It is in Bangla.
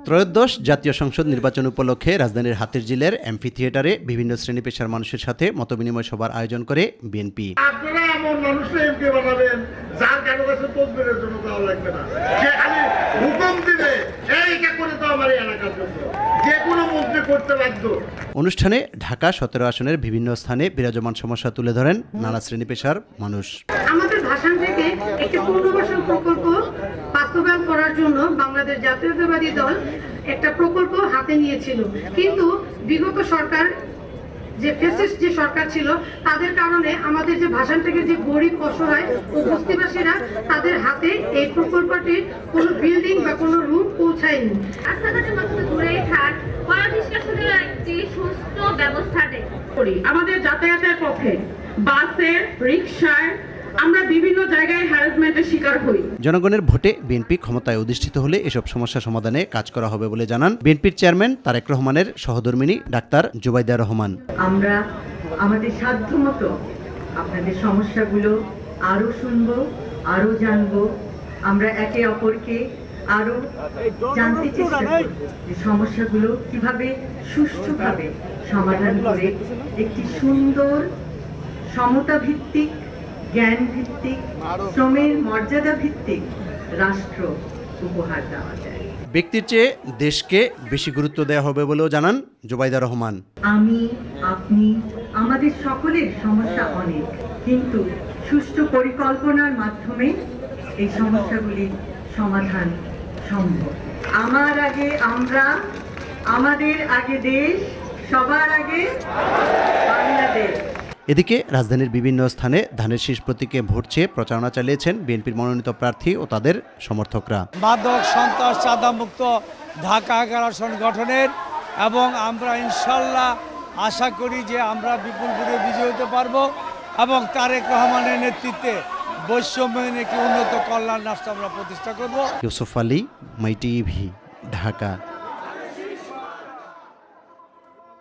ত্রয়োদশ জাতীয় সংসদ নির্বাচন উপলক্ষে রাজধানীর হাতিরঝিলের এমফি থিয়েটারে বিভিন্ন শ্রেণী পেশার মানুষের সাথে মতবিনিময় সভার আয়োজন করে বিএনপি। আপনারা এমন মানুষকে এমপি বানাবেন যার কারো কাছে তদবিরের জন্য দেওয়া লাগবে না, যে খালি হুকুম দিবে এইটা করে তো আমার এলাকার জন্য যে কোনো মন্ত্রী করতে বাধ্য। অনুষ্ঠানে ঢাকা 17 আসনের বিভিন্ন স্থানে বিরাজমান সমস্যা তুলে ধরেন নানা শ্রেণী পেশার মানুষ। আমাদের ভাষণ থেকে একটি পুনর্বাসন প্রকল্প বাস্তবায়ন করার জন্য বাংলাদেশ জাতীয়তাবাদী দল একটা প্রকল্প হাতে নিয়েছিল, কিন্তু বিগত সরকার যে ফ্যাসিস্ট যে সরকার ছিল তাদের কারণে আমাদের যে ভাষণ থেকে যে গরিব অসহায় ও বস্তিবাসীরা তাদের হাতে এই প্রকল্পটির কোনো বিল্ডিং বা কোনো রুম পৌঁছায়নি। রাস্তাঘাটের মাধ্যমে দূরে থাক পরিষ্কার একটি সুস্থ ব্যবস্থা করি আমাদের যাতায়াতের পক্ষে বাসের রিকশায় আমরা বিভিন্ন জায়গায় হ্যারাসমেন্টের শিকার হই। জনগণের ভোটে বিএনপি ক্ষমতায় অধিষ্ঠিত হলে এসব সমস্যা সমাধানে কাজ করা হবে বলে জানান বিএনপির চেয়ারম্যান তারেক রহমানের সহধর্মিণী ডাক্তার জুবাইদা রহমান। আমরা আমাদের সাধ্যমতো আপনাদের সমস্যাগুলো আরো শুনবো, আরো জানবো, আমরা একে অপরকে আরো জানতে চেষ্টা করব যে সমস্যাগুলো কিভাবে সুষ্ঠুভাবে সমাধান করে একটি সুন্দর সমতা ভিত্তিক, জ্ঞান ভিত্তিক, শ্রমের মর্যাদা ভিত্তিক রাষ্ট্র উপহার দেওয়া যায়। ব্যক্তির চেয়ে দেশকে বেশি গুরুত্ব দেওয়া হবে বলেও জানান জুবাইদা রহমান। আমি, আপনি, আমাদের সকলের সমস্যা অনেক, কিন্তু সুষ্ঠু পরিকল্পনার মাধ্যমে এই সমস্যাগুলির সমাধান সম্ভব। আমার আগে আমরা, আমাদের আগে দেশ, সবার আগে বাংলাদেশ। এদিকে রাজধানীর বিভিন্ন স্থানে ধানের শীষ প্রতীকে ভোট চেয়ে প্রচারণা চালিয়েছেন বিএনপির মনোনীত প্রার্থী ও তাদের সমর্থকরা। মাদক সন্ত্রাস চাঁদামুক্ত ঢাকা 11 আসন গঠনের এবং আমরা ইনশাল্লাহ আশা করি যে আমরা বিপুল ভোটে বিজয়ী হতে পারবো এবং তারেক রহমানের নেতৃত্বে বৈষম্যহীন একটি উন্নত কল্যাণ রাষ্ট্র আমরা প্রতিষ্ঠা করব। ইউসুফ আলী, মাই টিভি, ঢাকা।